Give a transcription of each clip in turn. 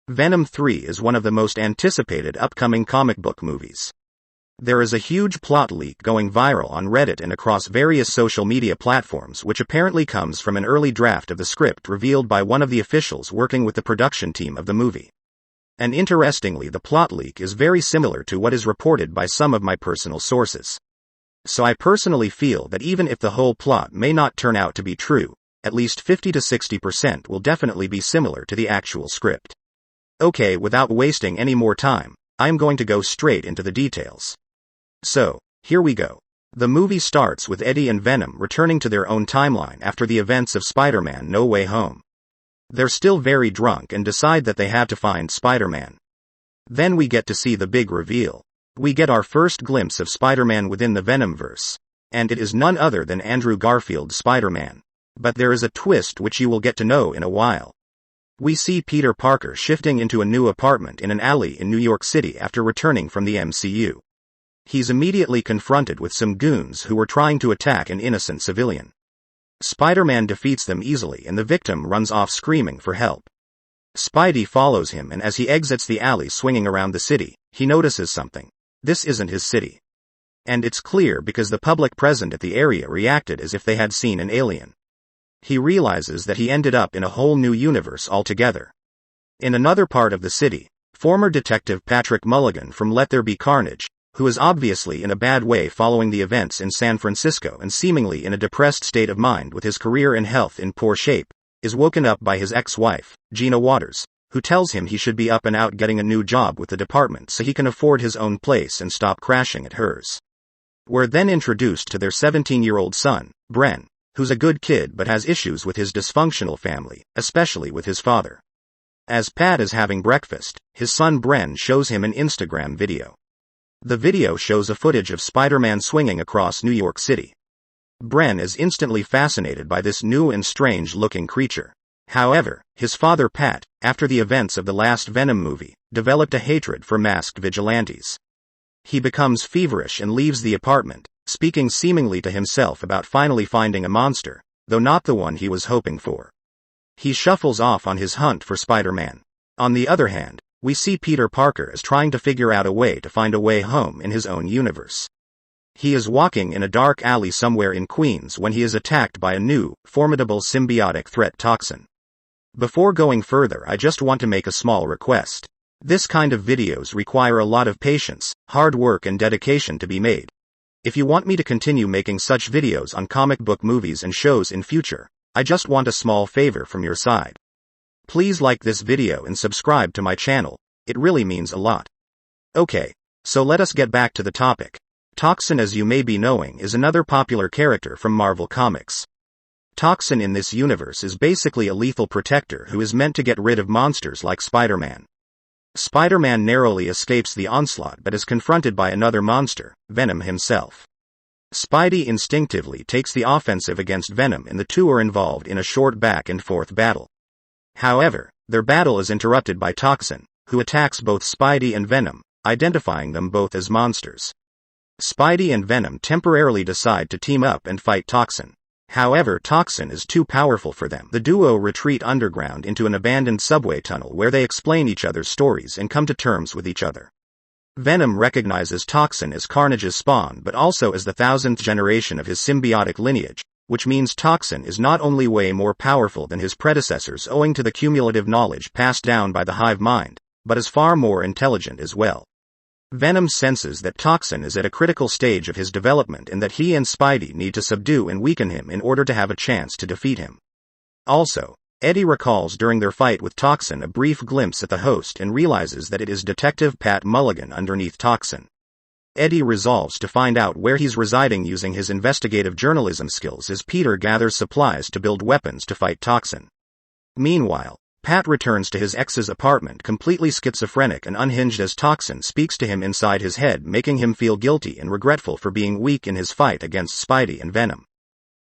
Venom 3 is one of the most anticipated upcoming comic book movies. There is a huge plot leak going viral on Reddit and across various social media platforms, which apparently comes from an early draft of the script revealed by one of the officials working with the production team of the movie. And interestingly, the plot leak is very similar to what is reported by some of my personal sources. So I personally feel that even if the whole plot may not turn out to be true, at least 50 to 60% will definitely be similar to the actual script. Okay, without wasting any more time, I'm going to go straight into the details. So, here we go. The movie starts with Eddie and Venom returning to their own timeline after the events of Spider-Man No Way Home. They're still very drunk and decide that they have to find Spider-Man. Then we get to see the big reveal. We get our first glimpse of Spider-Man within the Venomverse. And it is none other than Andrew Garfield's Spider-Man. But there is a twist which you will get to know in a while. We see Peter Parker shifting into a new apartment in an alley in New York City after returning from the MCU. He's immediately confronted with some goons who were trying to attack an innocent civilian. Spider-Man defeats them easily and the victim runs off screaming for help. Spidey follows him, and as he exits the alley swinging around the city, he notices something. This isn't his city. And it's clear because the public present at the area reacted as if they had seen an alien. He realizes that he ended up in a whole new universe altogether. In another part of the city, former Detective Patrick Mulligan from Let There Be Carnage, who is obviously in a bad way following the events in San Francisco and seemingly in a depressed state of mind with his career and health in poor shape, is woken up by his ex-wife, Gina Waters, who tells him he should be up and out getting a new job with the department so he can afford his own place and stop crashing at hers. We're then introduced to their 17-year-old son, Bren, who's a good kid but has issues with his dysfunctional family, especially with his father. As Pat is having breakfast, his son Bren shows him an Instagram video. The video shows a footage of Spider-Man swinging across New York City. Bren is instantly fascinated by this new and strange-looking creature. However, his father Pat, after the events of the last Venom movie, developed a hatred for masked vigilantes. He becomes feverish and leaves the apartment, speaking seemingly to himself about finally finding a monster, though not the one he was hoping for. He shuffles off on his hunt for Spider-Man. On the other hand, we see Peter Parker as trying to figure out a way to find a way home in his own universe. He is walking in a dark alley somewhere in Queens when he is attacked by a new, formidable symbiotic threat Toxin. Before going further, I just want to make a small request. This kind of videos require a lot of patience, hard work and dedication to be made. If you want me to continue making such videos on comic book movies and shows in future, I just want a small favor from your side. Please like this video and subscribe to my channel, it really means a lot. Okay, so let us get back to the topic. Toxin, as you may be knowing, is another popular character from Marvel Comics. Toxin in this universe is basically a lethal protector who is meant to get rid of monsters like Spider-Man. Spider-Man narrowly escapes the onslaught but is confronted by another monster, Venom himself. Spidey instinctively takes the offensive against Venom and the two are involved in a short back and forth battle. However, their battle is interrupted by Toxin, who attacks both Spidey and Venom, identifying them both as monsters. Spidey and Venom temporarily decide to team up and fight Toxin. However, Toxin is too powerful for them. The duo retreat underground into an abandoned subway tunnel where they explain each other's stories and come to terms with each other. Venom recognizes Toxin as Carnage's spawn but also as the 1000th generation of his symbiotic lineage, which means Toxin is not only way more powerful than his predecessors owing to the cumulative knowledge passed down by the hive mind, but is far more intelligent as well. Venom senses that Toxin is at a critical stage of his development and that he and Spidey need to subdue and weaken him in order to have a chance to defeat him. Also, Eddie recalls during their fight with Toxin a brief glimpse at the host and realizes that it is Detective Pat Mulligan underneath Toxin. Eddie resolves to find out where he's residing using his investigative journalism skills as Peter gathers supplies to build weapons to fight Toxin. Meanwhile, Pat returns to his ex's apartment completely schizophrenic and unhinged as Toxin speaks to him inside his head, making him feel guilty and regretful for being weak in his fight against Spidey and Venom.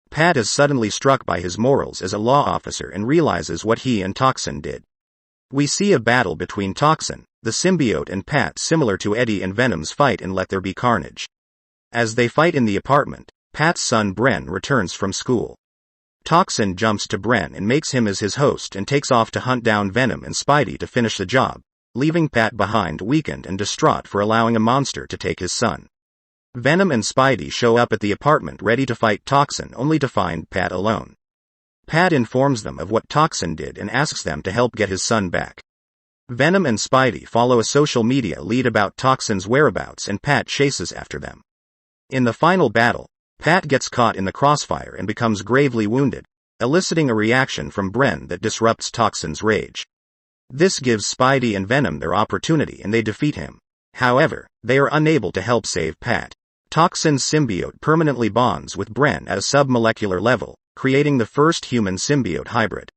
Pat is suddenly struck by his morals as a law officer and realizes what he and Toxin did. We see a battle between Toxin, the symbiote, and Pat similar to Eddie and Venom's fight in Let There Be Carnage. As they fight in the apartment, Pat's son Bren returns from school. Toxin jumps to Bren and makes him as his host and takes off to hunt down Venom and Spidey to finish the job, leaving Pat behind weakened and distraught for allowing a monster to take his son. Venom and Spidey show up at the apartment ready to fight Toxin only to find Pat alone. Pat informs them of what Toxin did and asks them to help get his son back. Venom and Spidey follow a social media lead about Toxin's whereabouts and Pat chases after them. In the final battle, Pat gets caught in the crossfire and becomes gravely wounded, eliciting a reaction from Bren that disrupts Toxin's rage. This gives Spidey and Venom their opportunity and they defeat him. However, they are unable to help save Pat. Toxin's symbiote permanently bonds with Bren at a submolecular level, creating the first human symbiote hybrid.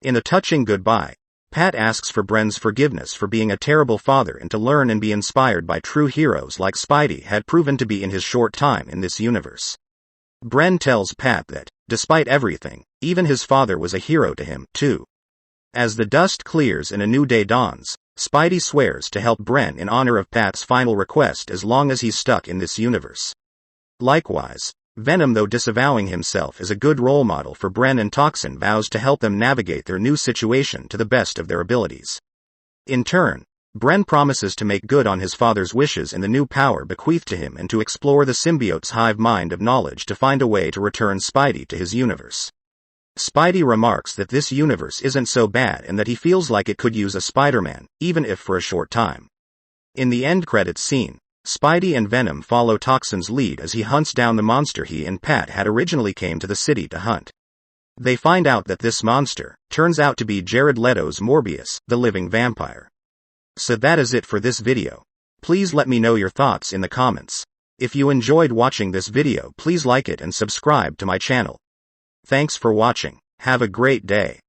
In a touching goodbye, Pat asks for Bren's forgiveness for being a terrible father and to learn and be inspired by true heroes like Spidey had proven to be in his short time in this universe. Bren tells Pat that, despite everything, even his father was a hero to him, too. As the dust clears and a new day dawns, Spidey swears to help Bren in honor of Pat's final request as long as he's stuck in this universe. Likewise, Venom, though disavowing himself as a good role model for Bren and Toxin, vows to help them navigate their new situation to the best of their abilities. In turn, Bren promises to make good on his father's wishes and the new power bequeathed to him and to explore the symbiote's hive mind of knowledge to find a way to return Spidey to his universe. Spidey remarks that this universe isn't so bad and that he feels like it could use a Spider-Man, even if for a short time. In the end credits scene, Spidey and Venom follow Toxin's lead as he hunts down the monster he and Pat had originally came to the city to hunt. They find out that this monster turns out to be Jared Leto's Morbius, the living vampire. So that is it for this video. Please let me know your thoughts in the comments. If you enjoyed watching this video, please like it and subscribe to my channel. Thanks for watching. Have a great day.